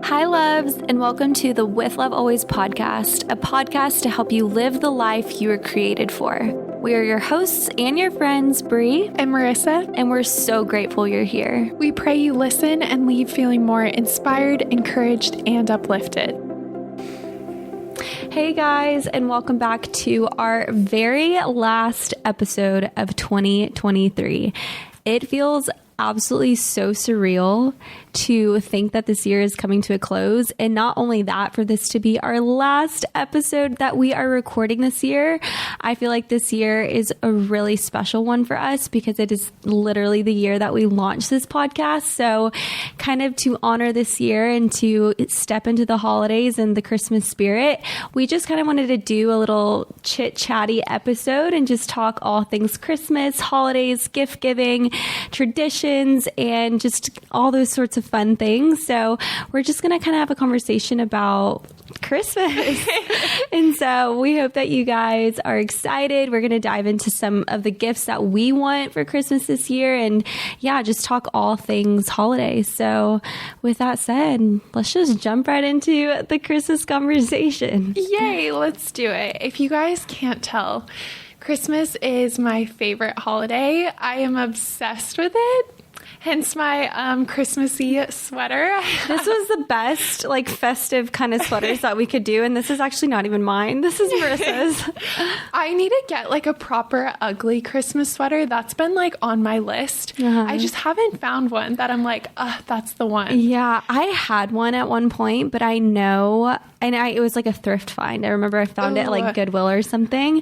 Hi, loves, and welcome to the With Love Always podcast, a podcast to help you live the life you were created for. We are your hosts and your friends, Bree and Marissa, and we're so grateful you're here. We pray you listen and leave feeling more inspired, encouraged, and uplifted. Hey guys, and welcome back to our very last episode of 2023. It feels absolutely so surreal to think that this year is coming to a close, and not only that, for this to be our last episode that we are recording this year. I feel like this year is a really special one for us because it is literally the year that we launched this podcast. So kind of to honor this year and to step into the holidays and the Christmas spirit, we just kind of wanted to do a little chit-chatty episode and just talk all things Christmas, holidays, gift giving, traditions, and just all those sorts of fun things. So we're just going to kind of have a conversation about Christmas. And so we hope that you guys are excited. We're going to dive into some of the gifts that we want for Christmas this year, and just talk all things holidays. So with that said, let's just jump right into the Christmas conversation. Yay, let's do it. If you guys can't tell, Christmas is my favorite holiday. I am obsessed with it. Hence my Christmassy sweater. This was the best, festive kind of sweaters that we could do. And this is actually not even mine. This is Marissa's. I need to get a proper ugly Christmas sweater. That's been on my list. I just haven't found one that I'm that's the one. Yeah, I had one at one point, but I know, it was a thrift find. I remember I found it at Goodwill or something.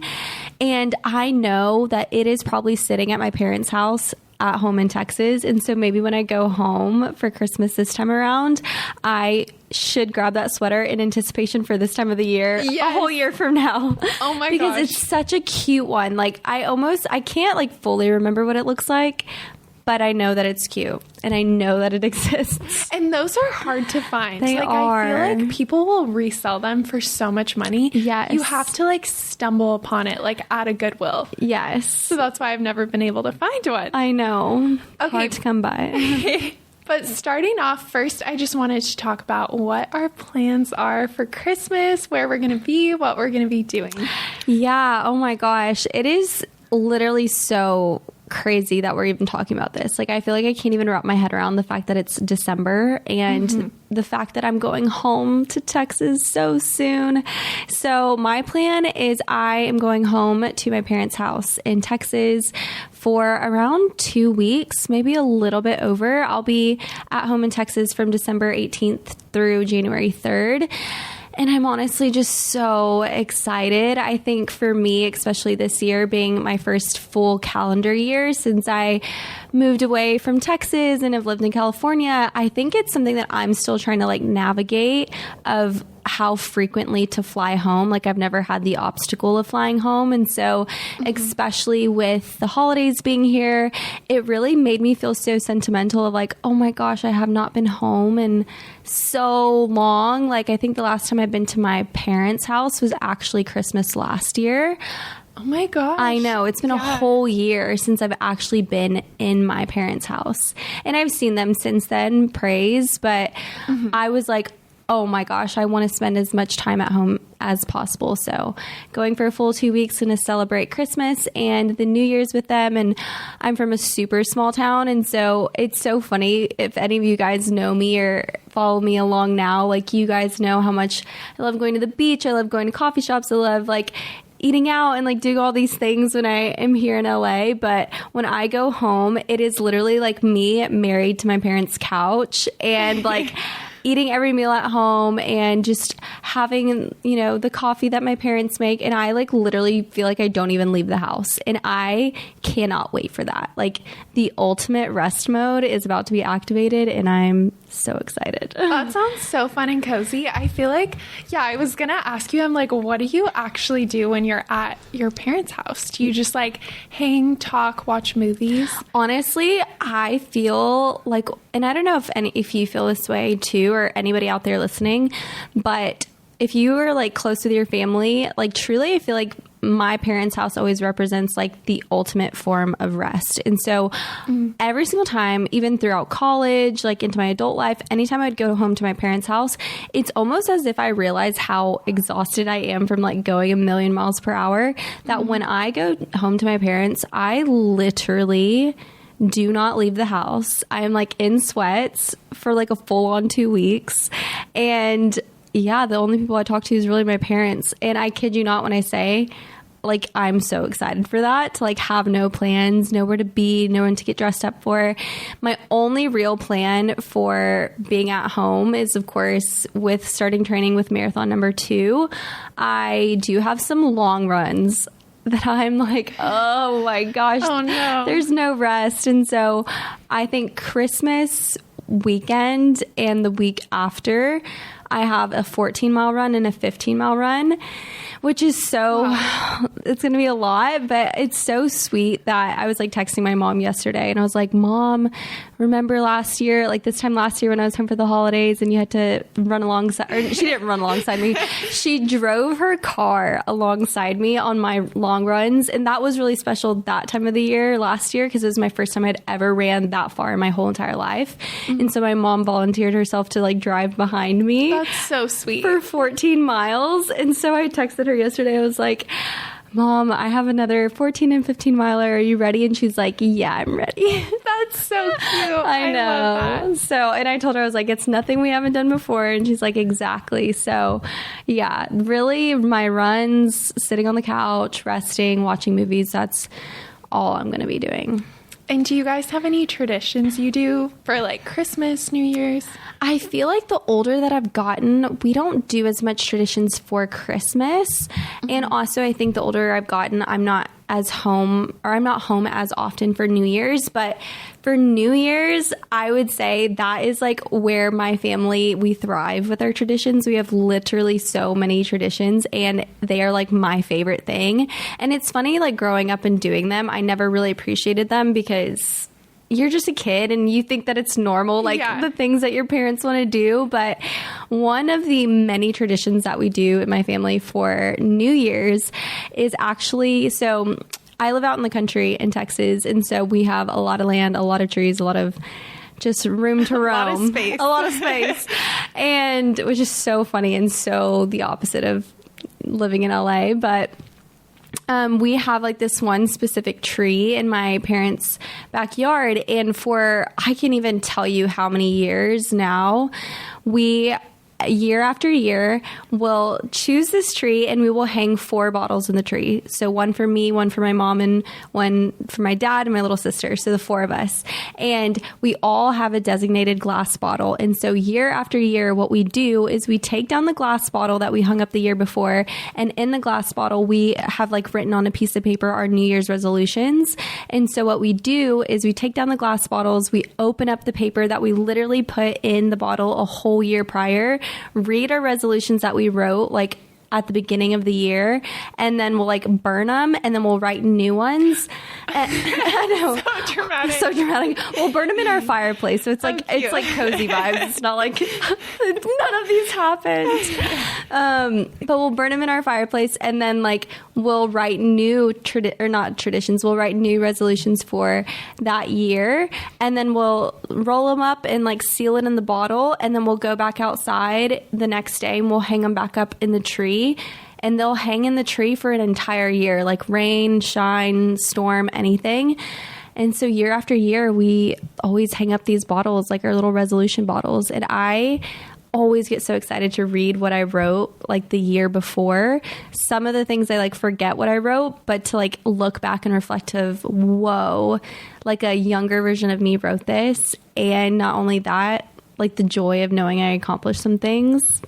And I know that it is probably sitting at my parents' house at home in Texas. And so maybe when I go home for Christmas this time around, I should grab that sweater in anticipation for this time of the year, a whole year from now. Oh my gosh. Because it's such a cute one. I can't fully remember what it looks like, but I know that it's cute and I know that it exists. And those are hard to find. They are. I feel people will resell them for so much money. Yes. You have to stumble upon it at a Goodwill. Yes. So that's why I've never been able to find one. I know. Okay. Hard to come by. But starting off, first, I just wanted to talk about what our plans are for Christmas, where we're going to be, what we're going to be doing. Yeah. Oh my gosh. It is literally so crazy that we're even talking about this. I feel like I can't even wrap my head around the fact that it's December and the fact that I'm going home to Texas so soon. So my plan is I am going home to my parents' house in Texas for around 2 weeks, maybe a little bit over. I'll be at home in Texas from December 18th through January 3rd. And I'm honestly just so excited. I think for me, especially this year being my first full calendar year since I moved away from Texas and have lived in California, I think it's something that I'm still trying to navigate of how frequently to fly home. I've never had the obstacle of flying home. And so especially with the holidays being here, it really made me feel so sentimental of oh my gosh, I have not been home in so long. I think the last time I've been to my parents' house was actually Christmas last year. Oh my gosh. I know. It's been a whole year since I've actually been in my parents' house. And I've seen them since then, praise. But I was oh my gosh, I want to spend as much time at home as possible. So going for a full 2 weeks and to celebrate Christmas and the New Year's with them. And I'm from a super small town. And so it's so funny. If any of you guys know me or follow me along now, you guys know how much I love going to the beach. I love going to coffee shops. I love eating out and doing all these things when I am here in LA. But when I go home, it is literally me married to my parents' couch and eating every meal at home and just having, the coffee that my parents make. And I literally feel I don't even leave the house. And I cannot wait for that. The ultimate rest mode is about to be activated and I'm so excited. That sounds so fun and cozy. I feel I was going to ask you, I'm what do you actually do when you're at your parents' house? Do you just hang, talk, watch movies? Honestly, I feel and I don't know if you feel this way too, or anybody out there listening, but if you are close with your family, truly, I feel my parents' house always represents like the ultimate form of rest. And so every single time, even throughout college, like into my adult life, anytime I'd go home to my parents' house, it's almost as if I realize how exhausted I am from like going a million miles per hour, that when I go home to my parents, I literally do not leave the house. I am like in sweats for like a full on 2 weeks. And yeah, the only people I talk to is really my parents. And I kid you not when I say, like, I'm so excited for that, to like have no plans, nowhere to be, no one to get dressed up for. My only real plan for being at home is, of course, with starting training with marathon number 2. I do have some long runs that I'm like, oh my gosh, oh no, there's no rest. And so I think Christmas weekend and the week after, I have a 14-mile run and a 15-mile run, which is so, wow. It's going to be a lot, but it's so sweet that I was like texting my mom yesterday and I was like, Mom, remember last year, like this time last year when I was home for the holidays and you had to run alongside, or she didn't run alongside me. She drove her car alongside me on my long runs. And that was really special that time of the year last year, because it was my first time I'd ever ran that far in my whole entire life. Mm-hmm. And so my mom volunteered herself to like drive behind me. That's so sweet. For 14 miles. And so I texted her yesterday. I was like, Mom, I have another 14 and 15 miler. Are you ready? And she's like, yeah, I'm ready. That's so cute. I know. Love that. So, and I told her, I was like, it's nothing we haven't done before. And she's like, exactly. So yeah, really my runs, sitting on the couch, resting, watching movies, that's all I'm going to be doing. And do you guys have any traditions you do for like Christmas, New Year's? I feel like the older that I've gotten, we don't do as much traditions for Christmas. Mm-hmm. And also I think the older I've gotten, I'm not home as often for New Year's. But for New Year's, I would say that is like where my family, we thrive with our traditions. We have literally so many traditions and they are like my favorite thing. And it's funny, like growing up and doing them, I never really appreciated them because you're just a kid and you think that it's normal, like the things that your parents want to do. But one of the many traditions that we do in my family for New Year's is actually, so I live out in the country in Texas. And so we have a lot of land, a lot of trees, a lot of just room to roam, a lot of space, and which is so funny and so the opposite of living in LA. But we have like this one specific tree in my parents' backyard. And for, I can't even tell you how many years now, we, year after year, will choose this tree and we will hang 4 bottles in the tree. So one for me, one for my mom, and one for my dad and my little sister. So the 4 of us. And we all have a designated glass bottle. And so year after year, what we do is we take down the glass bottle that we hung up the year before. And in the glass bottle, we have like written on a piece of paper our New Year's resolutions. And so what we do is we take down the glass bottles, we open up the paper that we literally put in the bottle a whole year prior, read our resolutions that we wrote like at the beginning of the year, and then we'll like burn them and then we'll write new ones. I know. So dramatic. We'll burn them in our fireplace. So it's like, it's like cozy vibes. It's not like none of these happened. But we'll burn them in our fireplace and then like we'll write new we'll write new resolutions for that year. And then we'll roll them up and like seal it in the bottle. And then we'll go back outside the next day and we'll hang them back up in the tree. And they'll hang in the tree for an entire year, like rain, shine, storm, anything. And so year after year, we always hang up these bottles, like our little resolution bottles. And I always get so excited to read what I wrote like the year before. Some of the things I like forget what I wrote, but to like look back and reflect of, whoa, like a younger version of me wrote this. And not only that, like the joy of knowing I accomplished some things.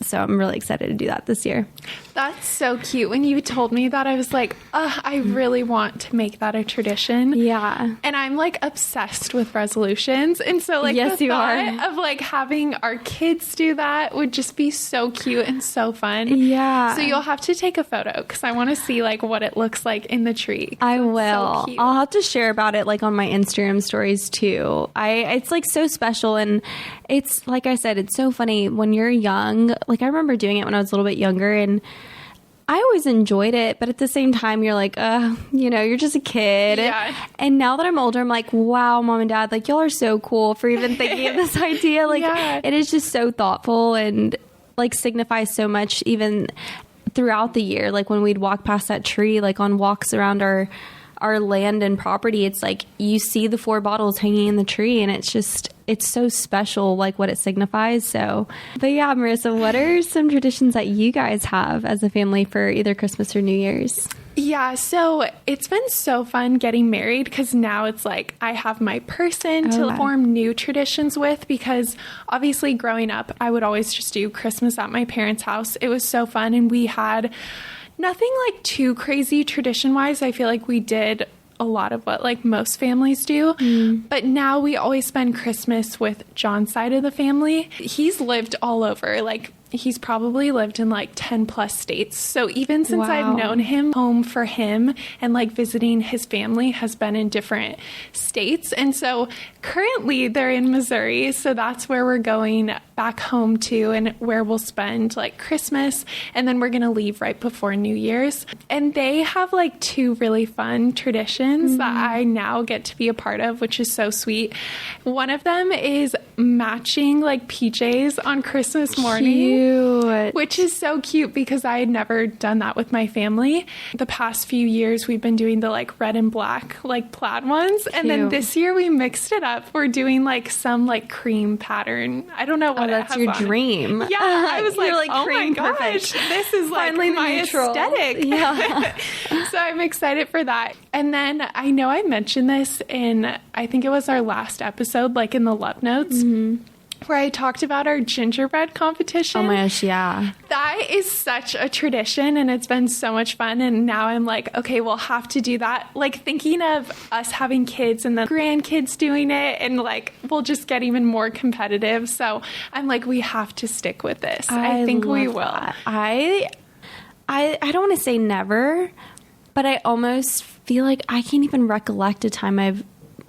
So I'm really excited to do that this year. That's so cute. When you told me that, I was like, I really want to make that a tradition. Yeah. And I'm like obsessed with resolutions. And so like yes, the you thought are. of like having our kids do that would just be so cute and so fun. Yeah. So you'll have to take a photo because I want to see like what it looks like in the tree. I will. So cute. I'll have to share about it like on my Instagram stories too. It's like so special. And it's like I said, it's so funny when you're young. Like I remember doing it when I was a little bit younger, and I always enjoyed it, but at the same time, you're like, you're just a kid. Yeah. And now that I'm older, I'm like, wow, mom and dad, like, y'all are so cool for even thinking of this idea. Like, it is just so thoughtful and like signifies so much even throughout the year. Like when we'd walk past that tree, like on walks around our land and property, it's like you see the 4 bottles hanging in the tree, and it's so special, like what it signifies. So, but yeah, Marissa, what are some traditions that you guys have as a family for either Christmas or New Year's? Yeah, so it's been so fun getting married because now it's like I have my person to form new traditions with, because obviously growing up, I would always just do Christmas at my parents' house. It was so fun, and we had nothing like too crazy tradition-wise. I feel like we did a lot of what like most families do. But now we always spend Christmas with John's side of the family. He's lived all over. Like he's probably lived in like 10 plus states. So even since I've known him, home for him and like visiting his family has been in different states. And so currently they're in Missouri. So that's where we're going back home to, and where we'll spend like Christmas. And then we're going to leave right before New Year's. And they have like 2 really fun traditions that I now get to be a part of, which is so sweet. One of them is matching like PJs on Christmas morning. Which is so cute because I had never done that with my family. The past few years, we've been doing the like red and black, like plaid ones. And then this year we mixed it up. We're doing like some like cream pattern. I don't know what that's your dream. Yeah. I was like, oh my gosh, perfect. This is like finally my aesthetic. Yeah. So I'm excited for that. And then I know I mentioned this in, I think it was our last episode, like in the love notes. Where I talked about our gingerbread competition. Oh my gosh, yeah. That is such a tradition, and it's been so much fun. And now I'm like, okay, we'll have to do that. Like thinking of us having kids and the grandkids doing it, and like we'll just get even more competitive. So I'm like, we have to stick with this. I think we will. That. I don't want to say never, but I almost feel like I can't even recollect a time I've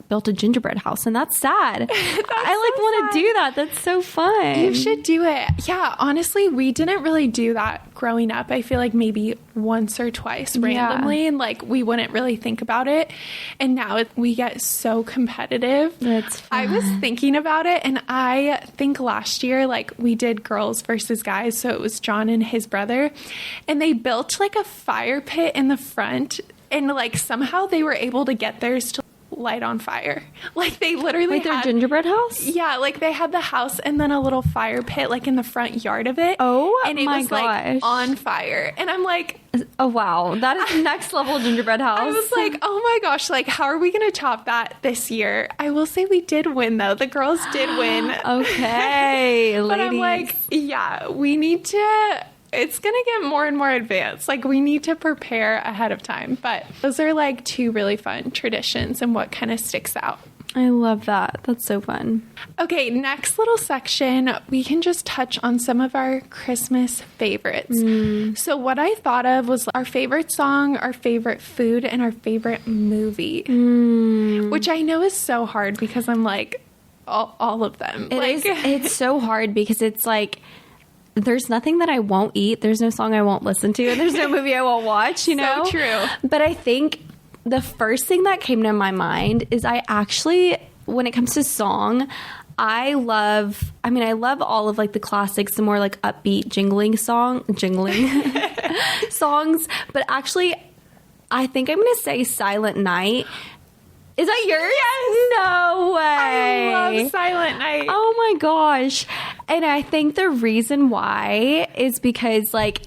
built a gingerbread house, and that's sad. I want to do that. That's so fun. You should do it. Yeah, honestly, we didn't really do that growing up. I feel like maybe once or twice randomly, and like we wouldn't really think about it. And now we get so competitive. That's fun. I was thinking about it, and I think last year like we did girls versus guys, so it was John and his brother, and they built like a fire pit in the front, and like somehow they were able to get theirs to light on fire. Like they literally had their gingerbread house? Yeah, like they had the house and then a little fire pit like in the front yard of it. Oh, and it was like on fire. And I'm like, oh wow, that is next level gingerbread house. I was like, oh my gosh, like how are we gonna top that this year? I will say we did win though. The girls did win. Okay, but ladies. I'm like, yeah, we need to. It's going to get more and more advanced. Like we need to prepare ahead of time. But those are like 2 really fun traditions and what kind of sticks out. I love that. That's so fun. Okay, next little section, we can just touch on some of our Christmas favorites. So what I thought of was our favorite song, our favorite food, and our favorite movie. Which I know is so hard because I'm like, all of them. It's so hard because it's like, there's nothing that I won't eat. There's no song I won't listen to. And there's no movie I won't watch, you know? So true. But I think the first thing that came to my mind is I actually, when it comes to song, I love all of like the classics, the more like upbeat jingling songs. But actually, I think I'm going to say Silent Night. Is that yours? Yes. No way. I love Silent Night. Oh my gosh. And I think the reason why is because like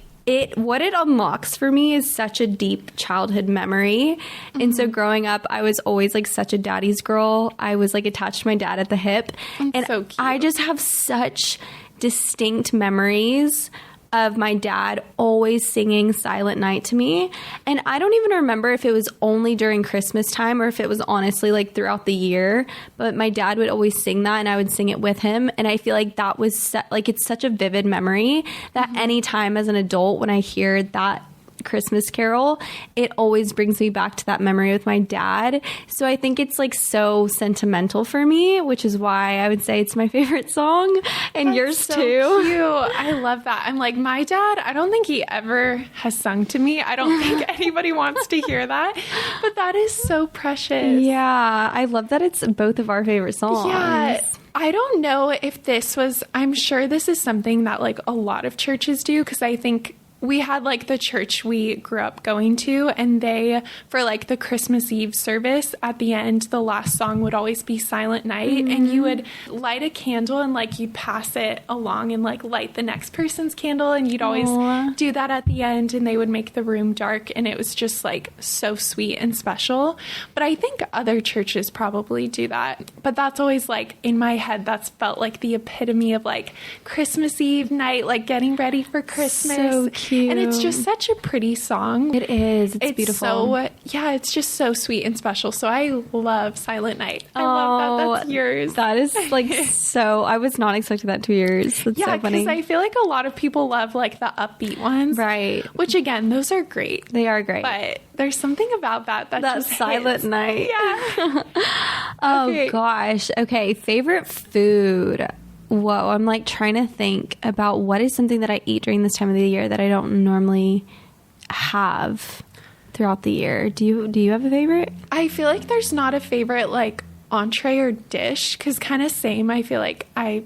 what it unlocks for me is such a deep childhood memory. And so growing up, I was always like such a daddy's girl. I was like attached to my dad at the hip. And so cute. I just have such distinct memories of my dad always singing Silent Night to me. And I don't even remember if it was only during Christmas time or if it was honestly like throughout the year, but my dad would always sing that and I would sing it with him. And I feel like that was like, it's such a vivid memory that anytime as an adult, when I hear that Christmas Carol, it always brings me back to that memory with my dad. So I think it's like so sentimental for me, which is why I would say it's my favorite song, and yours so too. Cute. I love that. I'm like, my dad, I don't think he ever has sung to me. I don't think anybody wants to hear that, but that is so precious. Yeah, I love that it's both of our favorite songs. Yeah. I don't know if this was, I'm sure this is something that like a lot of churches do, because I think we had like the church we grew up going to, and they, for like the Christmas Eve service at the end, the last song would always be Silent Night, and you would light a candle and like you'd pass it along and like light the next person's candle, and you'd always do that at the end, and they would make the room dark, and it was just like so sweet and special. But I think other churches probably do that, but that's always like in my head, that's felt like the epitome of like Christmas Eve night, like getting ready for Christmas. So cute. And it's just such a pretty song. It is. It's beautiful. So, yeah, it's just so sweet and special. So I love Silent Night. I love that. That's yours. That is like so, I was not expecting that to be yours. That's so funny. Because I feel like a lot of people love like the upbeat ones. Right. Which again, those are great. They are great. But there's something about that just Silent hits. Night. Yeah. Oh gosh. Okay. Favorite food. Whoa, I'm like trying to think about what is something that I eat during this time of the year that I don't normally have throughout the year. Do you have a favorite? I feel like there's not a favorite like entree or dish, because kind of same. I feel like I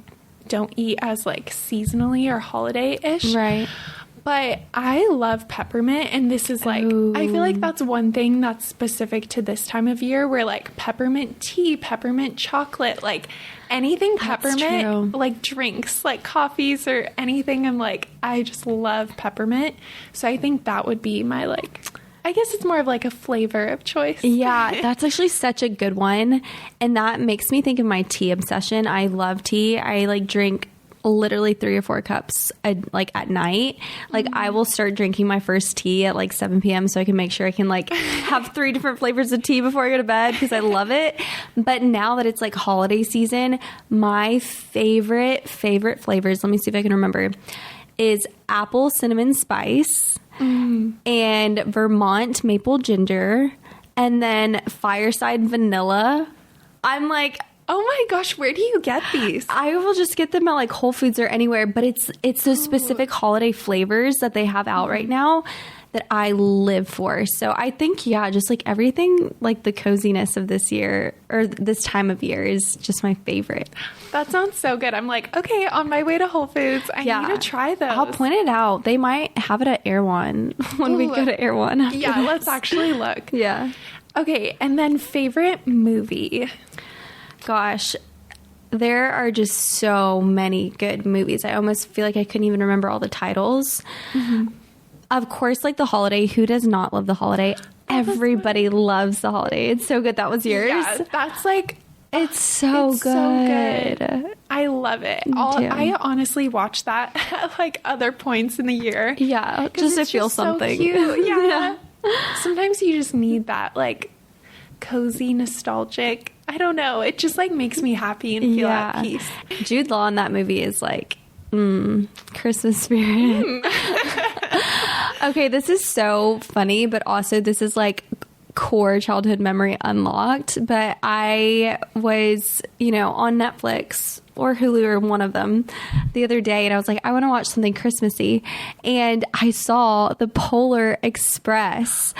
don't eat as like seasonally or holiday-ish. Right. But I love peppermint, and this is like, I feel like that's one thing that's specific to this time of year, where like peppermint tea, peppermint chocolate, like anything peppermint, like drinks, like coffees or anything. I'm like, I just love peppermint. So I think that would be my like, I guess it's more of like a flavor of choice. Yeah, that's actually such a good one. And that makes me think of my tea obsession. I love tea. I like drink literally 3 or 4 cups like at night. Like I will start drinking my first tea at like 7 p.m. so I can make sure I can like have 3 different flavors of tea before I go to bed, because I love it. But now that it's like holiday season, my favorite flavors, let me see if I can remember, is apple cinnamon spice and Vermont maple ginger, and then fireside vanilla. I'm like, oh my gosh, where do you get these? I will just get them at like Whole Foods or anywhere, but it's those specific holiday flavors that they have out right now that I live for. So I think, yeah, just like everything, like the coziness of this year or this time of year is just my favorite. That sounds so good. I'm like, okay, on my way to Whole Foods, I need to try those. I'll point it out. They might have it at Erewhon when we go to Erewhon. Yeah, let's actually look. Yeah. Okay, and then favorite movie. Gosh, there are just so many good movies. I almost feel like I couldn't even remember all the titles. Of course, like The Holiday. Who does not love The Holiday? Everybody loves The Holiday. It's so good. That was yours? Yeah, that's like... It's so good. So good. I love it. I honestly watch that at like other points in the year. Yeah, just to feel something. So cute. Yeah. Sometimes you just need that like cozy, nostalgic... I don't know. It just like makes me happy and feel at peace. Jude Law in that movie is like, Christmas spirit. Okay, this is so funny, but also this is like core childhood memory unlocked. But I was, on Netflix or Hulu or one of them the other day, and I was like, I want to watch something Christmassy. And I saw The Polar Express.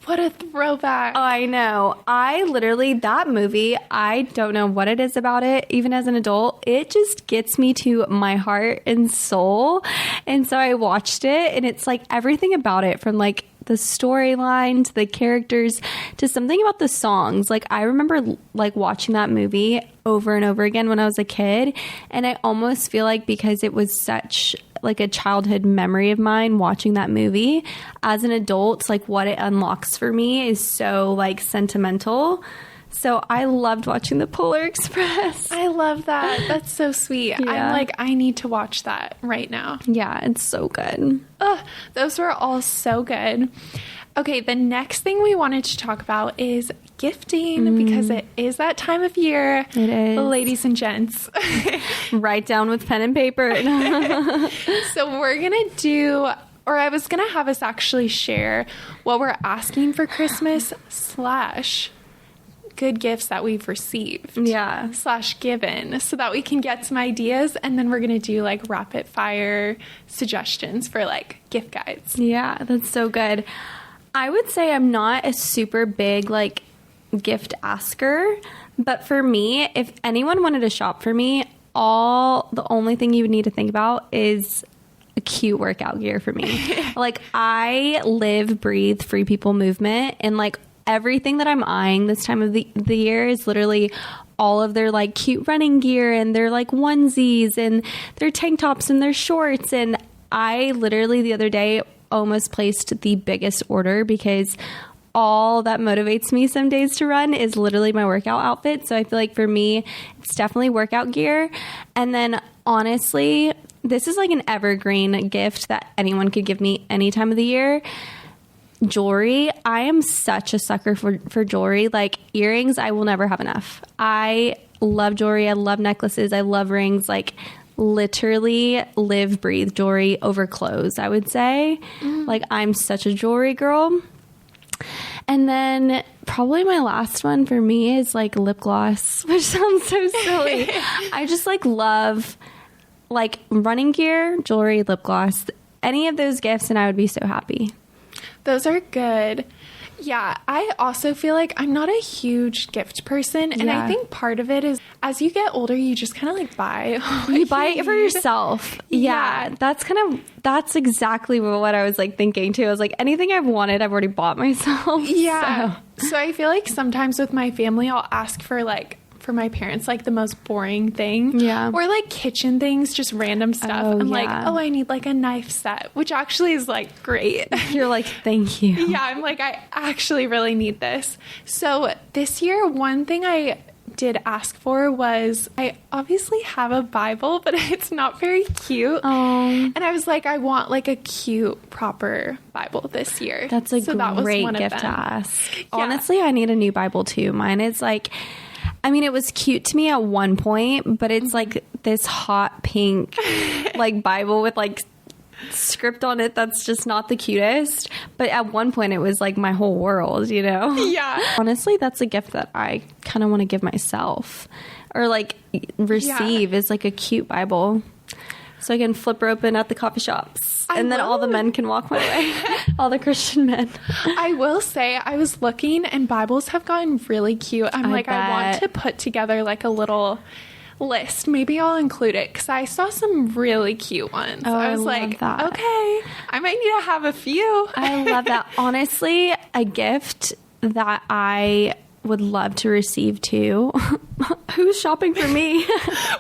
What a throwback. Oh, I know. That movie, I don't know what it is about it. Even as an adult, it just gets me to my heart and soul. And so I watched it, and it's like everything about it, from like the storyline to the characters to something about the songs. Like I remember like watching that movie over and over again when I was a kid. And I almost feel like because it was such like a childhood memory of mine watching that movie, as an adult, like what it unlocks for me is so like sentimental. So I loved watching The Polar Express. I love that. That's so sweet. Yeah. I'm like, I need to watch that right now. Yeah, it's so good. Those were all so good. Okay, the next thing we wanted to talk about is gifting, because it is that time of year. It is. Ladies and gents. Write down with pen and paper. So we're going to do Or I was going to have us actually share what we're asking for Christmas / good gifts that we've received. Yeah. / given, so that we can get some ideas, and then we're going to do like rapid fire suggestions for like gift guides. Yeah, that's so good. I would say I'm not a super big like gift asker, but for me, if anyone wanted to shop for me, the only thing you would need to think about is a cute workout gear for me. Like, I live, breathe Free People movement, and like everything that I'm eyeing this time of the year is literally all of their like cute running gear and their like onesies and their tank tops and their shorts. And I literally the other day almost placed the biggest order because all that motivates me some days to run is literally my workout outfit. So I feel like for me, it's definitely workout gear. And then honestly, this is like an evergreen gift that anyone could give me any time of the year. Jewelry. I am such a sucker for jewelry. Like earrings, I will never have enough. I love jewelry. I love necklaces. I love rings. Like literally live, breathe jewelry over clothes, I would say. Like I'm such a jewelry girl. And then probably my last one for me is like lip gloss, which sounds so silly. I just like love like running gear, jewelry, lip gloss, any of those gifts, and I would be so happy. Those are good. Yeah, I also feel like I'm not a huge gift person. And I think part of it is as you get older, you just kind of like buy. You buy it for yourself. Yeah. That's exactly what I was like thinking too. I was like, anything I've wanted, I've already bought myself. Yeah. So I feel like sometimes with my family, I'll ask for like, for my parents, like the most boring thing. Yeah. Or like kitchen things, just random stuff. I'm like, I need like a knife set, which actually is like great. You're like, thank you. Yeah. I'm like, I actually really need this. So this year, one thing I did ask for was, I obviously have a Bible, but it's not very cute. And I was like, I want like a cute, proper Bible this year. That's a great gift to ask. Yeah. Honestly, I need a new Bible too. Mine is like, I mean, it was cute to me at one point, but it's like this hot pink like Bible with like script on it that's just not the cutest. But at one point it was like my whole world, you know? Yeah. Honestly, that's a gift that I kind of want to give myself or like receive is like a cute Bible. So I can flip her open at the coffee shops. And then all the men can walk my way. All the Christian men. I will say, I was looking and Bibles have gotten really cute. I want to put together like a little list. Maybe I'll include it because I saw some really cute ones. I was like, okay, I might need to have a few. I love that. Honestly, a gift that I would love to receive too. Who's shopping for me?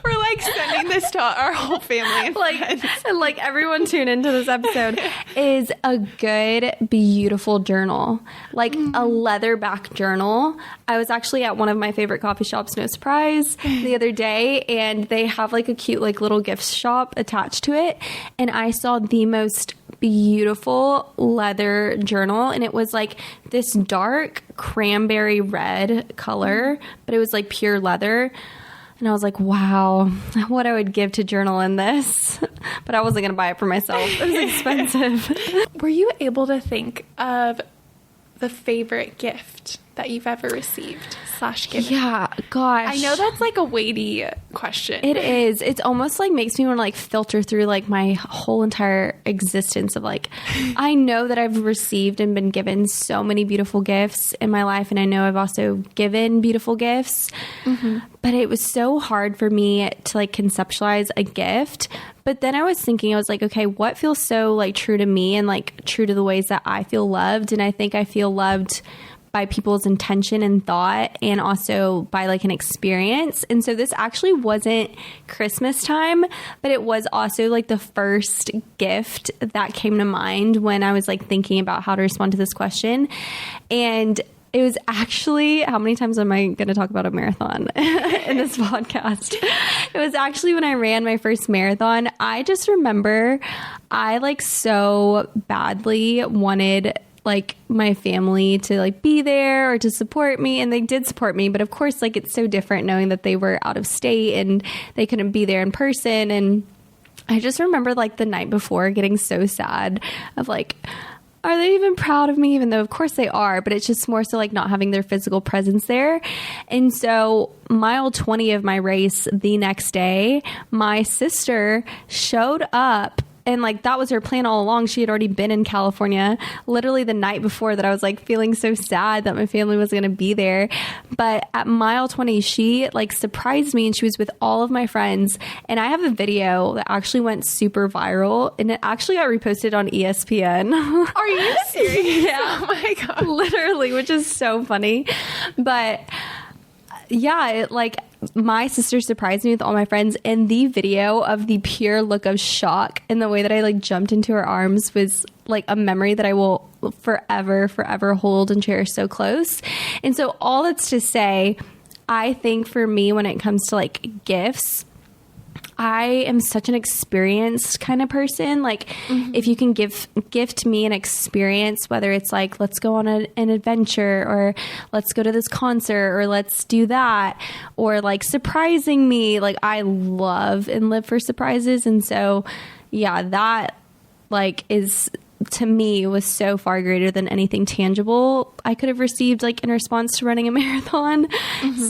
We're like sending this to our whole family. Like everyone tune into this episode is a good, beautiful journal, like a leatherback journal. I was actually at one of my favorite coffee shops, no surprise, the other day, and they have like a cute like little gift shop attached to it. And I saw the most beautiful leather journal, and it was like this dark cranberry red color, but it was like pure leather. And I was like, wow, what I would give to journal in this. But I wasn't going to buy it for myself. It was expensive. Were you able to think of the favorite gift that you've ever received / given? Yeah, gosh. I know that's like a weighty question. It is. It's almost like makes me want to like filter through like my whole entire existence of like, I know that I've received and been given so many beautiful gifts in my life. And I know I've also given beautiful gifts, but it was so hard for me to like conceptualize a gift. But then I was thinking, I was like, okay, what feels so like true to me and like true to the ways that I feel loved? And I think I feel loved by people's intention and thought, and also by like an experience. And so this actually wasn't Christmas time, but it was also like the first gift that came to mind when I was like thinking about how to respond to this question. And it was actually, how many times am I going to talk about a marathon in this podcast? It was actually when I ran my first marathon. I just remember I like so badly wanted like my family to like be there or to support me, and they did support me, but of course like it's so different knowing that they were out of state and they couldn't be there in person. And I just remember like the night before getting so sad of like, are they even proud of me? Even though of course they are, but it's just more so like not having their physical presence there. And so mile 20 of my race, the next day, my sister showed up. And like that was her plan all along. She had already been in California literally the night before that. I was like feeling so sad that my family was going to be there. But at mile 20, she like surprised me and she was with all of my friends. And I have a video that actually went super viral and it actually got reposted on ESPN. Are you serious? Yeah. Oh my God. Literally, which is so funny. But yeah, it like my sister surprised me with all my friends, and the video of the pure look of shock and the way that I like jumped into her arms was like a memory that I will forever hold and cherish so close. And so all that's to say, I think for me, when it comes to like gifts, I am such an experienced kind of person. Like if you can gift me an experience, whether it's like, let's go on an adventure or let's go to this concert or let's do that, or like surprising me, like I love and live for surprises. And so, yeah, that like is to me was so far greater than anything tangible I could have received like in response to running a marathon.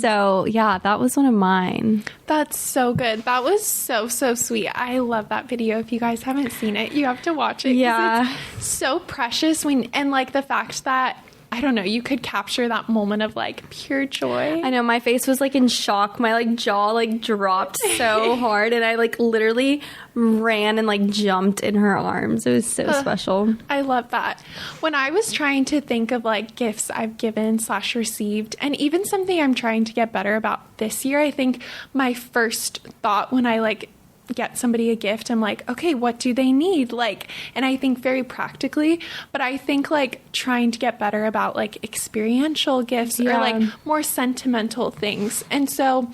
So yeah, that was one of mine. That's so good. That was so sweet. I love that video. If you guys haven't seen it, you have to watch it. Yeah. It's so precious and like the fact that, I don't know, you could capture that moment of like pure joy. I know, my face was like in shock. My like jaw like dropped so hard and I like literally ran and like jumped in her arms. It was so special. I love that. When I was trying to think of like gifts I've given / received, and even something I'm trying to get better about this year, I think my first thought when I like get somebody a gift, I'm like, okay, what do they need? Like, and I think very practically, but I think like trying to get better about like experiential gifts or like more sentimental things. And so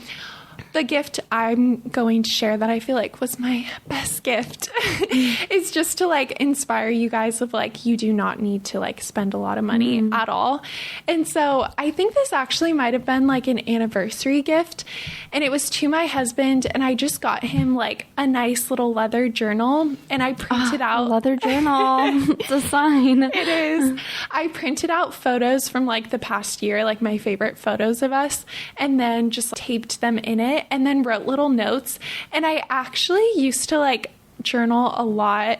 the gift I'm going to share that I feel like was my best gift is just to like inspire you guys of like, you do not need to like spend a lot of money at all. And so I think this actually might have been like an anniversary gift, and it was to my husband, and I just got him like a nice little leather journal, and I printed out leather journal. It's a sign. It is. I printed out photos from like the past year, like my favorite photos of us, and then just taped them in it and then wrote little notes. And I actually used to like journal a lot,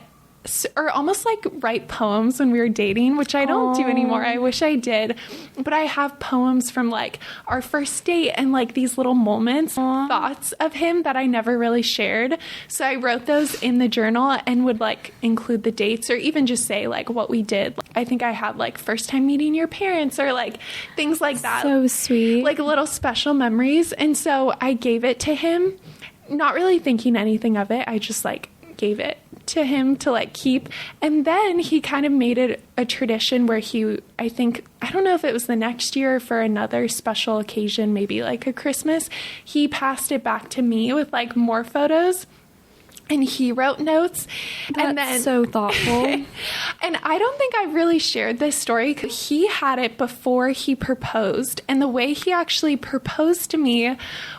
or almost like write poems when we were dating, which I don't do anymore. I wish I did. But I have poems from like our first date and like these little moments, thoughts of him that I never really shared. So I wrote those in the journal and would like include the dates or even just say like what we did. I think I had like first time meeting your parents or like things like that. So sweet. Like little special memories. And so I gave it to him, not really thinking anything of it. I just like gave it to him to like keep. And then he kind of made it a tradition where I don't know if it was the next year or for another special occasion, maybe like a Christmas, he passed it back to me with like more photos. And he wrote notes. That's and then so thoughtful. And I don't think I really shared this story because he had it before he proposed. And the way he actually proposed to me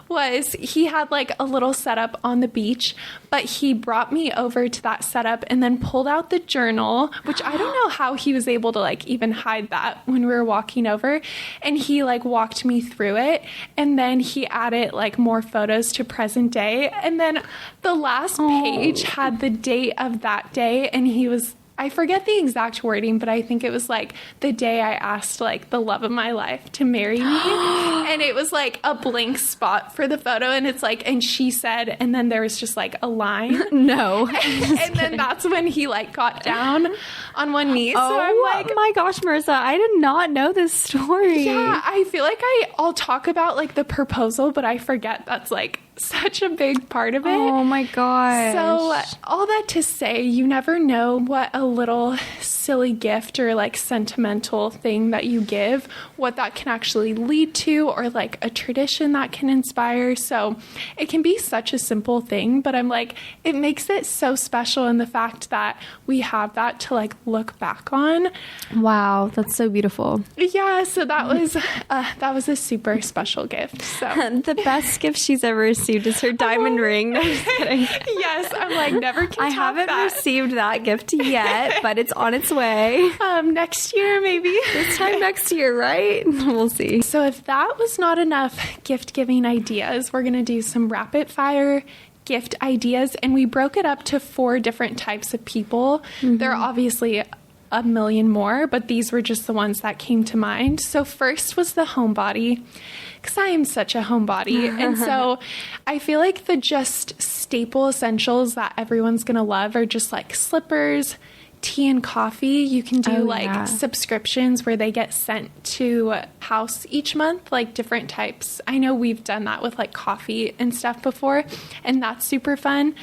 was he had like a little setup on the beach, but he brought me over to that setup and then pulled out the journal, which I don't know how he was able to like even hide that when we were walking over. And he like walked me through it. And then he added like more photos to present day. And then the last page had the date of that day, and I forget the exact wording, but I think it was like the day I asked like the love of my life to marry me. And it was like a blank spot for the photo, and it's like, and she said, and then there was just like a line. No. And then that's when he like got down on one knee. So I'm like, my gosh, Marissa, I did not know this story. Yeah, I feel like I'll talk about like the proposal, but I forget that's like such a big part of it. Oh my gosh. So all that to say, you never know what a little silly gift or like sentimental thing that you give, what that can actually lead to, or like a tradition that can inspire. So it can be such a simple thing, but I'm like, it makes it so special in the fact that we have that to like look back on. Wow, that's so beautiful. Yeah, so that was a super special gift. So the best gift she's ever received received is her diamond ring. No, just kidding. Yes, I'm like, never can I top haven't that. received that gift yet, but it's on its way. Next year, maybe. This time next year, right? We'll see. So if that was not enough gift-giving ideas, we're going to do some rapid-fire gift ideas, and we broke it up to 4 different types of people. There are obviously a million more, but these were just the ones that came to mind. So first was the homebody, because I am such a homebody. And so I feel like the just staple essentials that everyone's going to love are just like slippers, tea and coffee. You can do subscriptions where they get sent to house each month, like different types. I know we've done that with like coffee and stuff before, and that's super fun.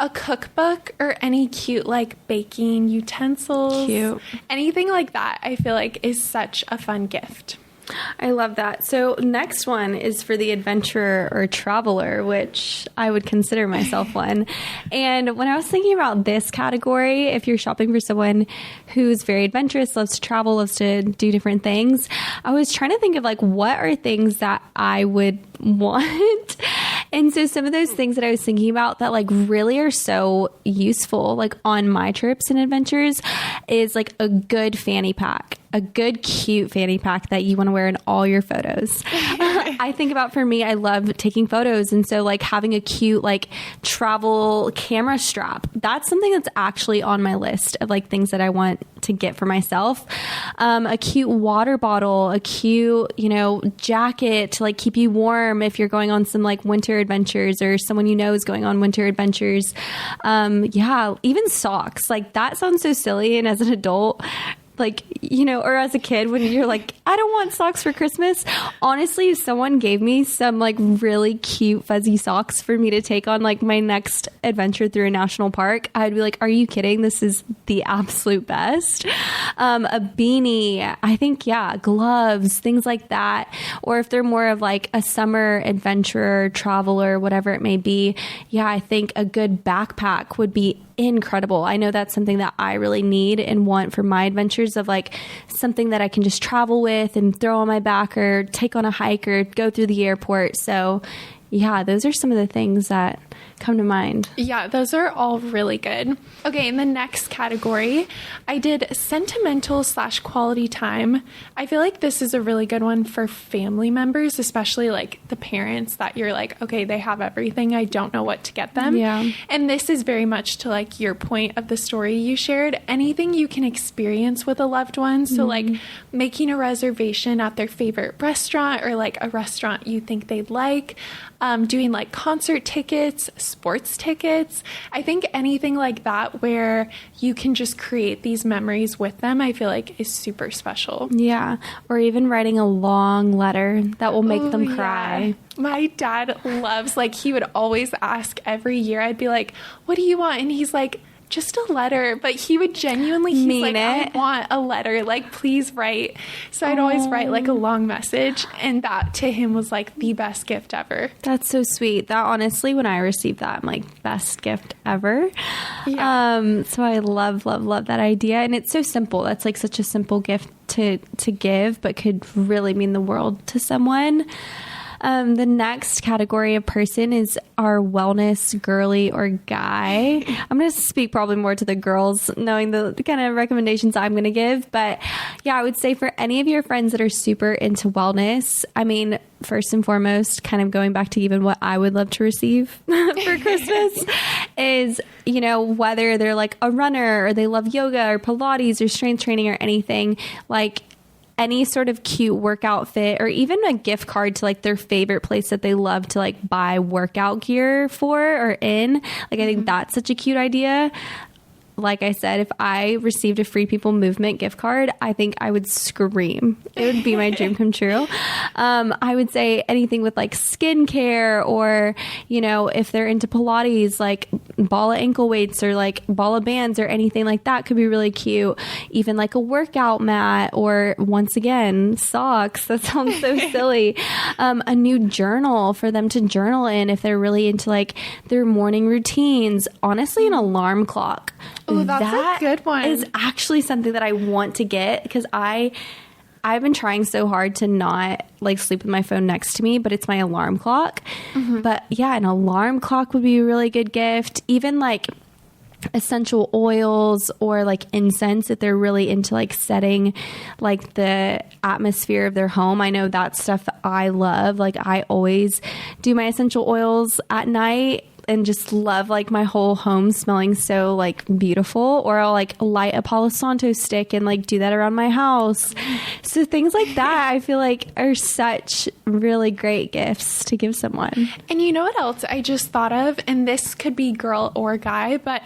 A cookbook or any cute like baking utensils, anything like that, I feel like is such a fun gift. I love that. So next one is for the adventurer or traveler, which I would consider myself one. And when I was thinking about this category, if you're shopping for someone who's very adventurous, loves to travel, loves to do different things, I was trying to think of like, what are things that I would want? And so some of those things that I was thinking about that like really are so useful, like on my trips and adventures, is like a good fanny pack. A good, cute fanny pack that you want to wear in all your photos. I think about, for me, I love taking photos. And so like having a cute like travel camera strap, that's something that's actually on my list of like things that I want to get for myself. A cute water bottle, a cute, jacket to like keep you warm if you're going on some like winter adventures, or someone you know is going on winter adventures. Even socks. Like that sounds so silly. And as an adult, like, or as a kid when you're like, I don't want socks for Christmas. Honestly, if someone gave me some like really cute fuzzy socks for me to take on like my next adventure through a national park, I'd be like, are you kidding? This is the absolute best. A beanie, I think, gloves, things like that. Or if they're more of like a summer adventurer, traveler, whatever it may be, I think a good backpack would be incredible. I know that's something that I really need and want for my adventures, of like something that I can just travel with and throw on my back or take on a hike or go through the airport. So those are some of the things that come to mind. Yeah, those are all really good. Okay, in the next category, I did sentimental / quality time. I feel like this is a really good one for family members, especially like the parents that you're like, okay, they have everything, I don't know what to get them. Yeah. And this is very much to like your point of the story you shared, anything you can experience with a loved one. So like making a reservation at their favorite restaurant, or like a restaurant you think they'd like, doing like concert tickets, sports tickets. I think anything like that where you can just create these memories with them, I feel like is super special. Yeah. Or even writing a long letter that will make them cry. Yeah. My dad loves, like, he would always ask every year. I'd be like, what do you want? And he's like, just a letter. But he would genuinely, he's like, I want a letter, like, please write. So I'd always write like a long message, and that to him was like the best gift ever. That's so sweet. That honestly, when I received that, I'm like, best gift ever. So I love that idea, and it's so simple. That's like such a simple gift to give, but could really mean the world to someone. The next category of person is our wellness girly or guy. I'm going to speak probably more to the girls, knowing the kind of recommendations I'm going to give. But I would say for any of your friends that are super into wellness, I mean, first and foremost, kind of going back to even what I would love to receive for Christmas is, whether they're like a runner or they love yoga or Pilates or strength training or anything, like any sort of cute workout fit, or even a gift card to like their favorite place that they love to like buy workout gear for or in. Like, I think that's such a cute idea. Like I said, if I received a Free People Movement gift card, I think I would scream. It would be my dream come true. I would say anything with like skincare, or, if they're into Pilates, like ball of ankle weights or like ball of bands or anything like that could be really cute. Even like a workout mat, or once again, socks. That sounds so silly. A new journal for them to journal in if they're really into like their morning routines. Honestly, an alarm clock. Oh, that's a good one. Is actually something that I want to get, because I I've been trying so hard to not like sleep with my phone next to me, but it's my alarm clock. But yeah, an alarm clock would be a really good gift. Even like essential oils or like incense if they're really into like setting like the atmosphere of their home. I know that's stuff that I love. Like I always do my essential oils at night and just love like my whole home smelling so like beautiful. Or I'll like light a Palo Santo stick and like do that around my house. So things like that I feel like are such really great gifts to give someone. And you know what else I just thought of? And this could be girl or guy, but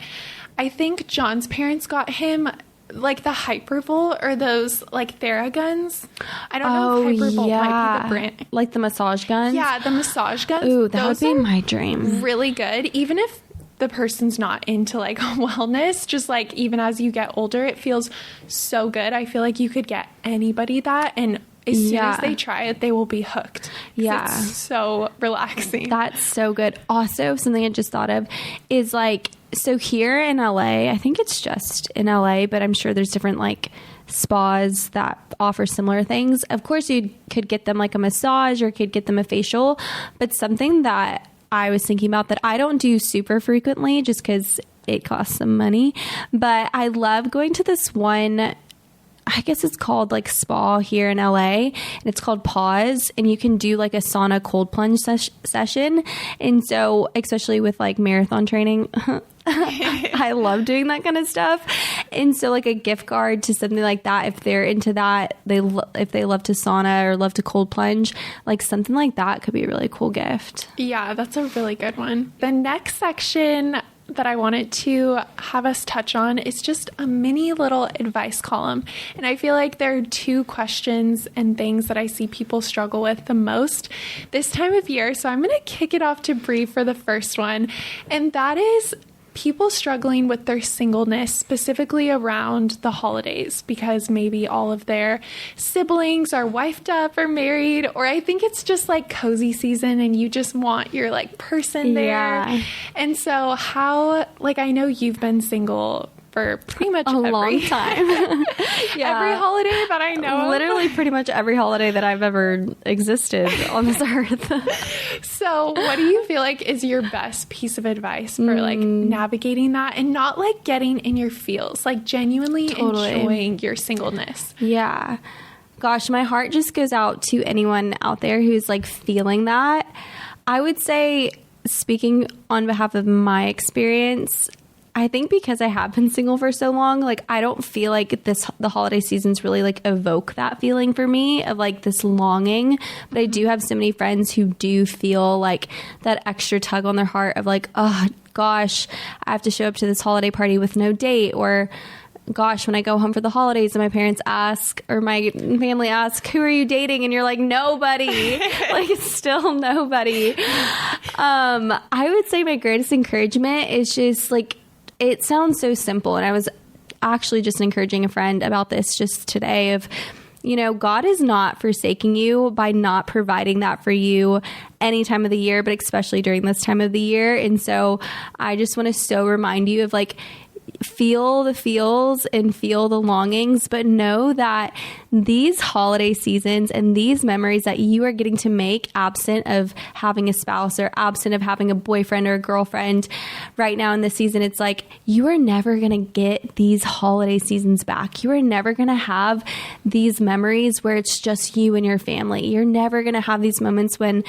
I think John's parents got him like the Hypervolt or those like Theraguns. I don't know if Hypervolt might be the brand. Like the massage guns? Yeah, the massage guns. Ooh, that would be my dream. Really good. Even if the person's not into like wellness, just like even as you get older, it feels so good. I feel like you could get anybody that, and as soon as they try it, they will be hooked. Yeah. It's so relaxing. That's so good. Also, something I just thought of is like, so here in LA, I think it's just in LA, but I'm sure there's different like spas that offer similar things. Of course, you could get them like a massage or could get them a facial, but something that I was thinking about that I don't do super frequently just because it costs some money, but I love going to this one, I guess it's called like spa here in LA, and it's called Pause, and you can do like a sauna cold plunge session. And so especially with like marathon training, I love doing that kind of stuff. And so like a gift card to something like that, if they're into that, if they love to sauna or love to cold plunge, like something like that could be a really cool gift. Yeah, that's a really good one. The next section that I wanted to have us touch on is just a mini little advice column. And I feel like there are two questions and things that I see people struggle with the most this time of year. So I'm going to kick it off to Bree for the first one. And that is people struggling with their singleness, specifically around the holidays, because maybe all of their siblings are wifed up or married, or I think it's just like cozy season and you just want your like person there. Yeah. And so how, like, I know you've been single for pretty much a long time. Yeah. Every holiday that I know. Literally pretty much every holiday that I've ever existed on this earth. So what do you feel like is your best piece of advice for like navigating that and not like getting in your feels, like genuinely enjoying your singleness? Yeah. Gosh, my heart just goes out to anyone out there who's like feeling that. I would say, speaking on behalf of my experience, I think because I have been single for so long, like I don't feel like the holiday seasons really like evoke that feeling for me of like this longing. But I do have so many friends who do feel like that extra tug on their heart of like, oh gosh, I have to show up to this holiday party with no date, or gosh, when I go home for the holidays and my parents ask, or my family asks, who are you dating? And you're like, nobody, like still nobody. I would say my greatest encouragement is just like, it sounds so simple. And I was actually just encouraging a friend about this just today of, you know, God is not forsaking you by not providing that for you any time of the year, but especially during this time of the year. And so I just want to so remind you of like, feel the feels and feel the longings, but know that these holiday seasons and these memories that you are getting to make absent of having a spouse or absent of having a boyfriend or a girlfriend right now in this season, it's like you are never going to get these holiday seasons back. You are never going to have these memories where it's just you and your family. You're never going to have these moments when,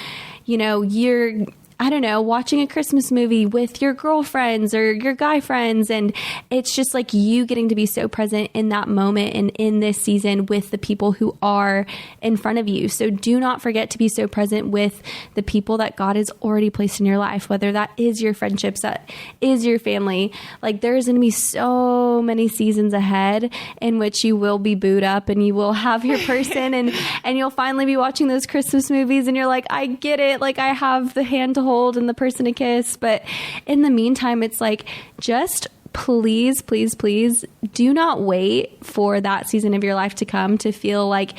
you know, you're, I don't know, watching a Christmas movie with your girlfriends or your guy friends. And it's just like you getting to be so present in that moment and in this season with the people who are in front of you. So do not forget to be so present with the people that God has already placed in your life, whether that is your friendships, that is your family. Like there's going to be so many seasons ahead in which you will be booed up and you will have your person and you'll finally be watching those Christmas movies and you're like, I get it. Like I have the hand to hold and the person to kiss. But in the meantime, it's like, just please, please, please do not wait for that season of your life to come to feel like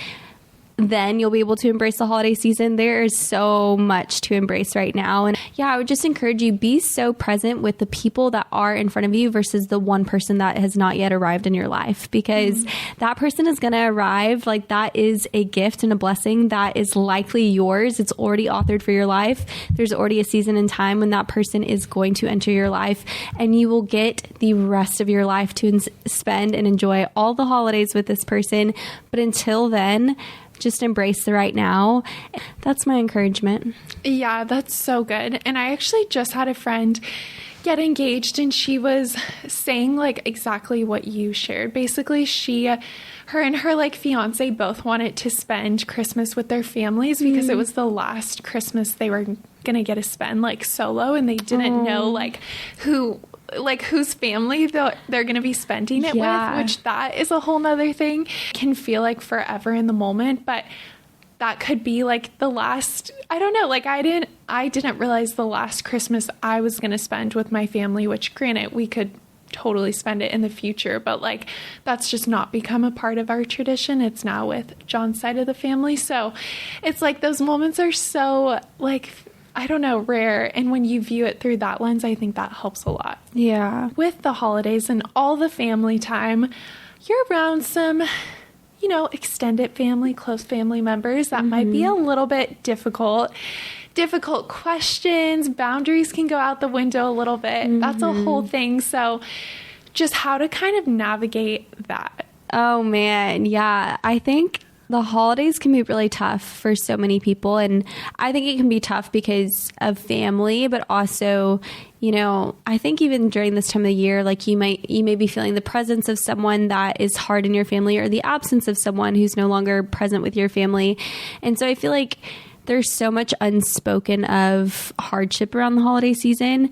then you'll be able to embrace the holiday season. There is so much to embrace right now. And yeah, I would just encourage you, be so present with the people that are in front of you versus the one person that has not yet arrived in your life, because that person is going to arrive. Like, that is a gift and a blessing that is likely yours. It's already authored for your life. There's already a season and time when that person is going to enter your life, and you will get the rest of your life to spend and enjoy all the holidays with this person. But until then, just embrace the right now. That's my encouragement. Yeah, that's so good. And I actually just had a friend get engaged, and she was saying like exactly what you shared. Basically, her and her like fiance both wanted to spend Christmas with their families because it was the last Christmas they were going to get to spend like solo, and they didn't know like whose family they're going to be spending it with, which that is a whole nother thing. Can feel like forever in the moment, but that could be like the last, I don't know, like I didn't realize the last Christmas I was going to spend with my family, which granted we could totally spend it in the future, but like that's just not become a part of our tradition. It's now with John's side of the family. So it's like those moments are so like, I don't know, rare. And when you view it through that lens, I think that helps a lot. Yeah. With the holidays and all the family time, you're around some, extended family, close family members that might be a little bit difficult questions. Boundaries can go out the window a little bit. That's a whole thing. So just how to kind of navigate that. Oh, man. Yeah. I think the holidays can be really tough for so many people. And I think it can be tough because of family, but also, I think even during this time of the year, like you may be feeling the presence of someone that is hard in your family, or the absence of someone who's no longer present with your family. And so I feel like there's so much unspoken of hardship around the holiday season.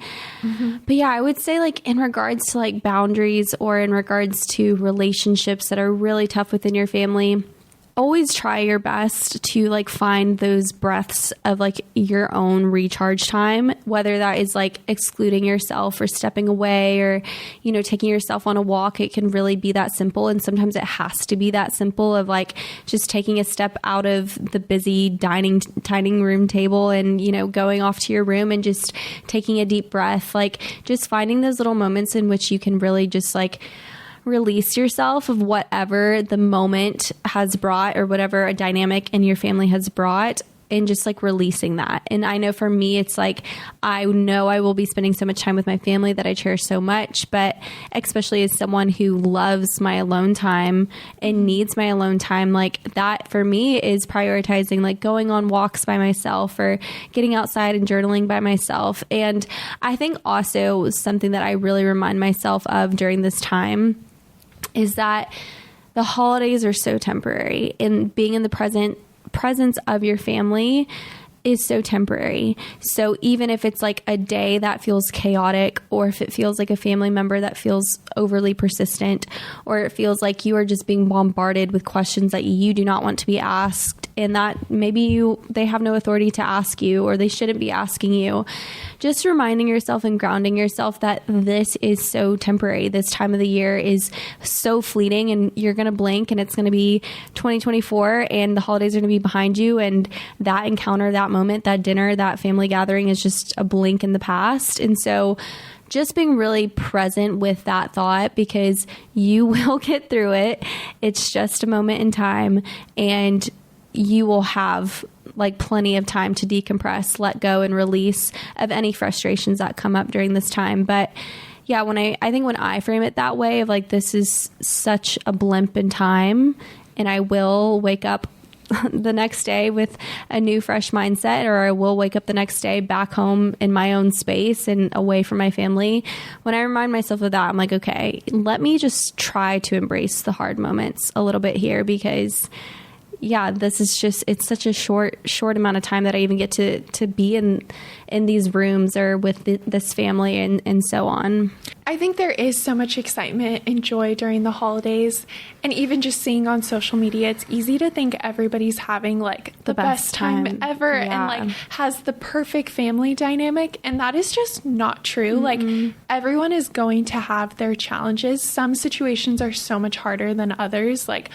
But yeah, I would say like in regards to like boundaries, or in regards to relationships that are really tough within your family, always try your best to like find those breaths of like your own recharge time, whether that is like excluding yourself or stepping away, or, taking yourself on a walk. It can really be that simple. And sometimes it has to be that simple of like just taking a step out of the busy dining room table and, going off to your room and just taking a deep breath, like just finding those little moments in which you can really just like release yourself of whatever the moment has brought, or whatever a dynamic in your family has brought, and just like releasing that. And I know for me, it's like, I know I will be spending so much time with my family that I cherish so much, but especially as someone who loves my alone time and needs my alone time, like that for me is prioritizing like going on walks by myself, or getting outside and journaling by myself. And I think also something that I really remind myself of during this time is that the holidays are so temporary, and being in the presence of your family is so temporary. So even if it's like a day that feels chaotic, or if it feels like a family member that feels overly persistent, or it feels like you are just being bombarded with questions that you do not want to be asked, and that maybe they have no authority to ask you, or they shouldn't be asking you, just reminding yourself and grounding yourself that this is so temporary. This time of the year is so fleeting, and you're going to blink and it's going to be 2024, and the holidays are going to be behind you. And that encounter, that moment, that dinner, that family gathering is just a blink in the past. And so just being really present with that thought, because you will get through it. It's just a moment in time, and you will have like plenty of time to decompress, let go, and release of any frustrations that come up during this time. But yeah, I think when I frame it that way of like, this is such a blimp in time, and I will wake up the next day with a new fresh mindset, or I will wake up the next day back home in my own space and away from my family. When I remind myself of that, I'm like, okay, let me just try to embrace the hard moments a little bit here, because yeah, this is just, it's such a short amount of time that I even get to be in these rooms or with this family and so on. I think there is so much excitement and joy during the holidays, and even just seeing on social media, it's easy to think everybody's having like the best time ever, and like has the perfect family dynamic, and that is just not true. Like everyone is going to have their challenges. Some situations are so much harder than others. Like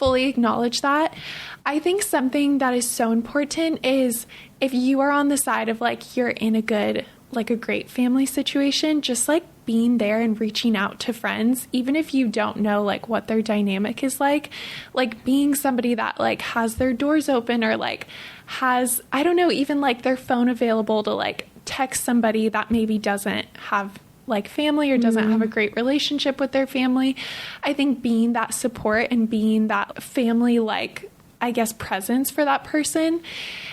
fully acknowledge that. I think something that is so important is if you are on the side of like you're in a great family situation, just like being there and reaching out to friends, even if you don't know like what their dynamic is like being somebody that like has their doors open or like has, I don't know, even like their phone available to like text somebody that maybe doesn't have like family or doesn't have a great relationship with their family. I think being that support and being that family, like, I guess, presence for that person.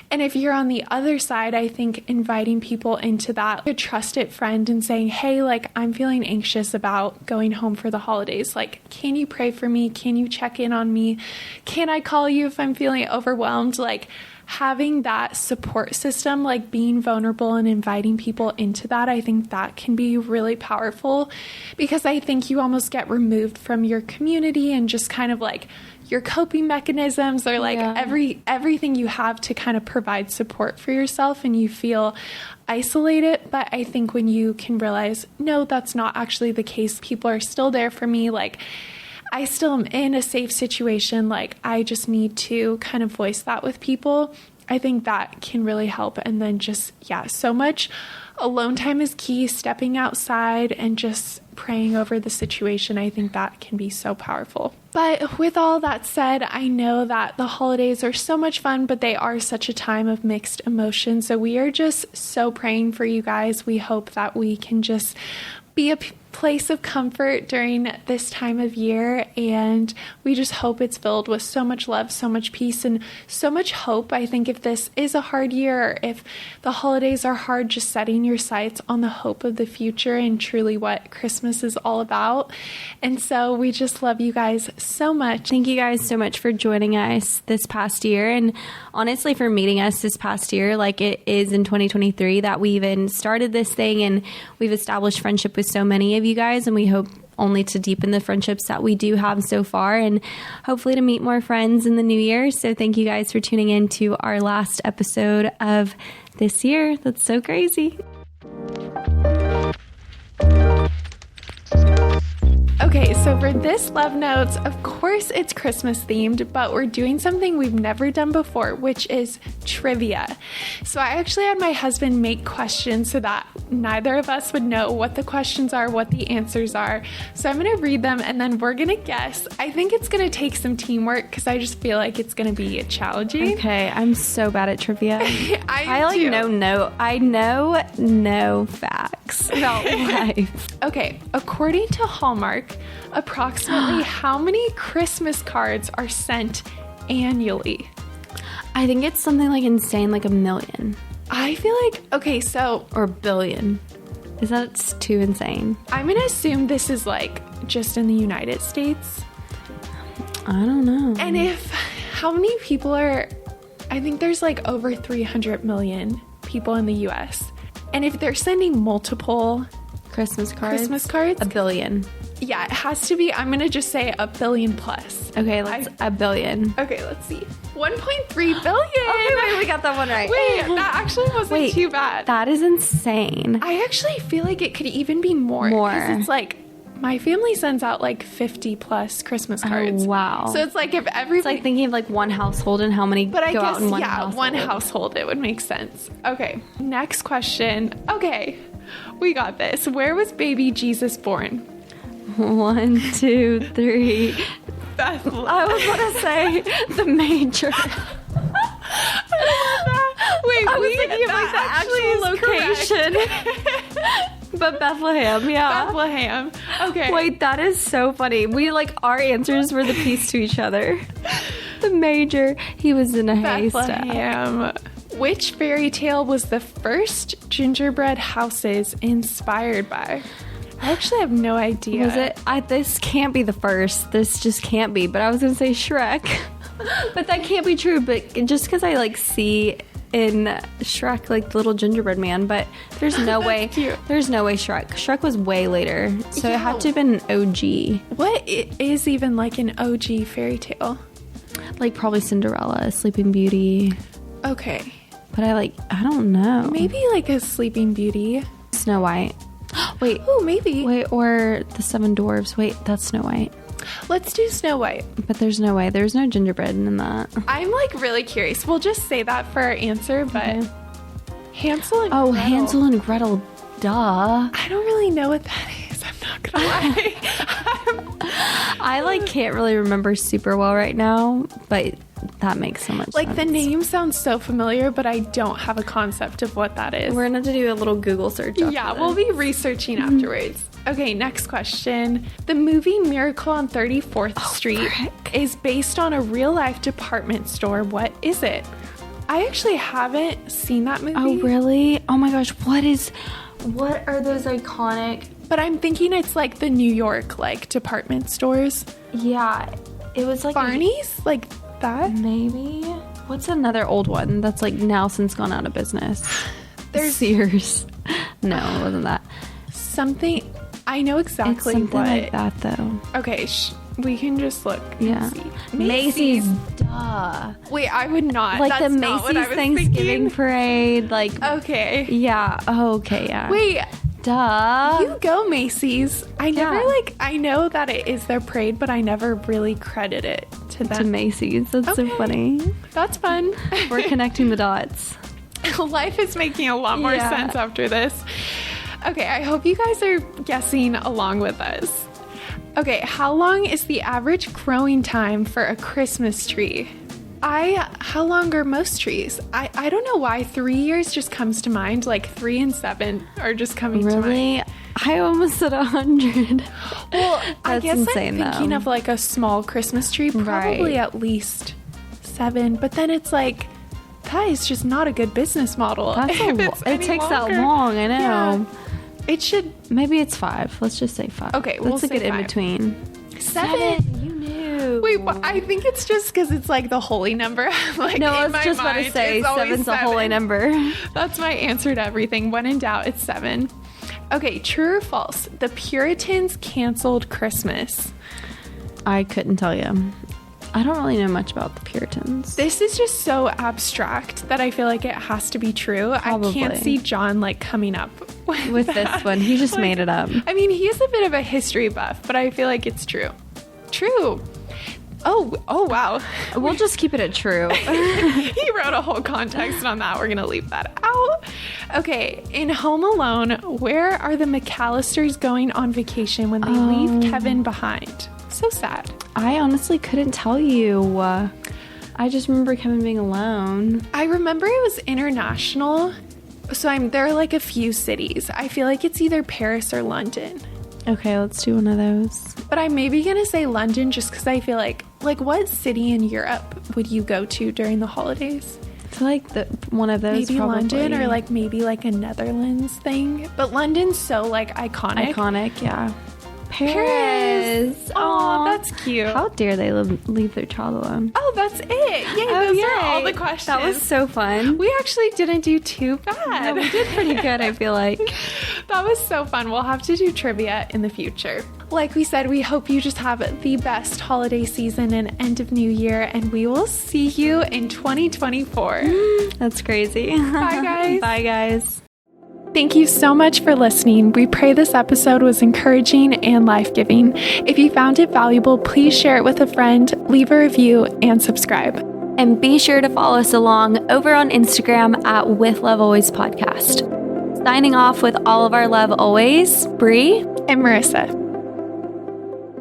And if you're on the other side, I think inviting people into that, a trusted friend, and saying, hey, like, I'm feeling anxious about going home for the holidays. Like, can you pray for me? Can you check in on me? Can I call you if I'm feeling overwhelmed? Like, having that support system, like being vulnerable and inviting people into that, I think that can be really powerful, because I think you almost get removed from your community and just kind of like your coping mechanisms or like everything you have to kind of provide support for yourself, and you feel isolated. But I think when you can realize, no, that's not actually the case. People are still there for me. Like, I still am in a safe situation. Like, I just need to kind of voice that with people. I think that can really help. And then just, so much alone time is key. Stepping outside and just praying over the situation. I think that can be so powerful. But with all that said, I know that the holidays are so much fun, but they are such a time of mixed emotions. So we are just so praying for you guys. We hope that we can just be a place of comfort during this time of year, and we just hope it's filled with so much love, so much peace, and so much hope. I think if this is a hard year, or if the holidays are hard, just setting your sights on the hope of the future and truly what Christmas is all about. And so we just love you guys so much. Thank you guys so much for joining us this past year, and honestly for meeting us this past year. Like, it is in 2023 that we even started this thing, and we've established friendship with so many of you guys, and we hope only to deepen the friendships that we do have so far, and hopefully to meet more friends in the new year. So thank you guys for tuning in to our last episode of this year. That's so crazy. Okay, so for this Love Notes, of course it's Christmas themed, but we're doing something we've never done before, which is trivia. So I actually had my husband make questions so that neither of us would know what the questions are, what the answers are. So I'm going to read them and then we're going to guess. I think it's going to take some teamwork because I just feel like it's going to be challenging. Okay, I'm so bad at trivia. I know no facts about life. Okay, according to Hallmark, approximately how many Christmas cards are sent annually? I think it's something like insane, like 1 million. I feel like, okay, so... Or 1 billion. Is that too insane? I'm going to assume this is like just in the United States. I don't know. And how many people are... I think there's like over 300 million people in the U.S. And if they're sending multiple... Christmas cards? 1 billion. Yeah, it has to be. I'm going to just say 1 billion plus. Okay, let's 1 billion. Okay, let's see. 1.3 billion. Okay, wait, we got that one right. Wait, that actually wasn't too bad. That is insane. I actually feel like it could even be more. Because it's like, my family sends out like 50 plus Christmas cards. Oh, wow. So it's like if everybody... It's like thinking of like one household and how many go out in one household. One household, it would make sense. Okay, next question. Okay, we got this. Where was baby Jesus born? 1, 2, 3. Bethlehem. I was going to say the major. I love that. Wait, I was thinking of like the actual location. But Bethlehem, yeah. Bethlehem. Okay. Wait, that is so funny. We like, our answers were the piece to each other. The major, he was in a haystack. Bethlehem. Which fairy tale was the first gingerbread houses inspired by? I actually have no idea. Was it? This can't be the first. This just can't be. But I was going to say Shrek. But that can't be true. But just because I like see in Shrek like the little gingerbread man, but there's no way. Cute. There's no way Shrek was way later. So it had to have been an OG. What is even like an OG fairy tale? Like probably Cinderella, Sleeping Beauty. Okay. But I don't know. Maybe like a Sleeping Beauty. Snow White. Wait. Oh, maybe. Wait, or the Seven Dwarves. Wait, that's Snow White. Let's do Snow White. But there's no way. There's no gingerbread in that. I'm like really curious. We'll just say that for our answer, but Hansel and Gretel. Hansel and Gretel. Duh. I don't really know what that is. I'm not gonna lie. I like can't really remember super well right now, but that makes so much like sense. the name sounds so familiar, but I don't have a concept of what that is. We're gonna have to do a little Google search. Yeah, we'll be researching afterwards. Okay, next question. The movie Miracle on 34th Street is based on a real-life department store. What is it? I actually haven't seen that movie. Oh, really? Oh my gosh, what are those iconic? But I'm thinking it's like the New York like department stores. Yeah, it was like Barney's, like that. Maybe. What's another old one that's like now since gone out of business? There's Sears. No, it wasn't that. Something. I know exactly It's something what. like that though. Okay, we can just look. Yeah. And see. Macy's. Duh. Wait, I would not. Like That's the not what I Macy's was Thanksgiving thinking. parade. Like. Okay. Yeah. Oh, okay. Yeah. Wait. Duh. You go Macy's. I know that it is their parade, but I never really credit it to them. To Macy's. That's so Okay. funny. That's fun. We're connecting the dots. Life is making a lot more Yeah. sense after this. Okay, I hope you guys are guessing along with us. Okay, how long is the average growing time for a Christmas tree? How long are most trees? I don't know why 3 years just comes to mind. Like 3 and 7 are just coming to mind. Really? I almost said 100. Well, I That's guess insane, I'm thinking though. of like a small Christmas tree, probably Right. at least 7. But then it's like, that is just not a good business model. That's if it's it any takes longer. that long. I know. Yeah. It should. Maybe it's 5. Let's just say 5. Okay, that's we'll a say good 5. in between. 7. You knew. Wait, I think it's just because it's like the holy number. Like, No, I in was my just about to mind, say it's always 7's a holy 7. number. That's my answer to everything. When in doubt, it's 7. Okay, true or false? The Puritans canceled Christmas. I couldn't tell you. I don't really know much about the Puritans. This is just so abstract that I feel like it has to be true. Probably. I can't see John like coming up With that. this one, he just Like, made it up. I mean, he's a bit of a history buff, but I feel like it's true. True. Oh wow. We'll just keep it at true. He wrote a whole context on that. We're going to leave that out. Okay, in Home Alone, where are the McAllisters going on vacation when they leave Kevin behind? So sad. I honestly couldn't tell you. I just remember Kevin being alone. I remember it was international. So there are like a few cities. I feel like it's either Paris or London. Okay, let's do one of those. But I'm maybe going to say London just because I feel like what city in Europe would you go to during the holidays? I feel like one of those Maybe probably. London or like maybe like a Netherlands thing. But London's so like iconic. Iconic, yeah. Paris. Oh, that's cute. How dare they leave their child alone? Oh, that's it. Yay, those are all the questions. That was so fun. We actually didn't do too bad. No, we did pretty good, I feel like. That was so fun. We'll have to do trivia in the future. Like we said, we hope you just have the best holiday season and end of new year, and we will see you in 2024. That's crazy. Bye, guys. Bye, guys. Thank you so much for listening. We pray this episode was encouraging and life-giving. If you found it valuable, please share it with a friend, leave a review, and subscribe. And be sure to follow us along over on Instagram at With Love Always Podcast. Signing off with all of our love always, Bree And Marissa.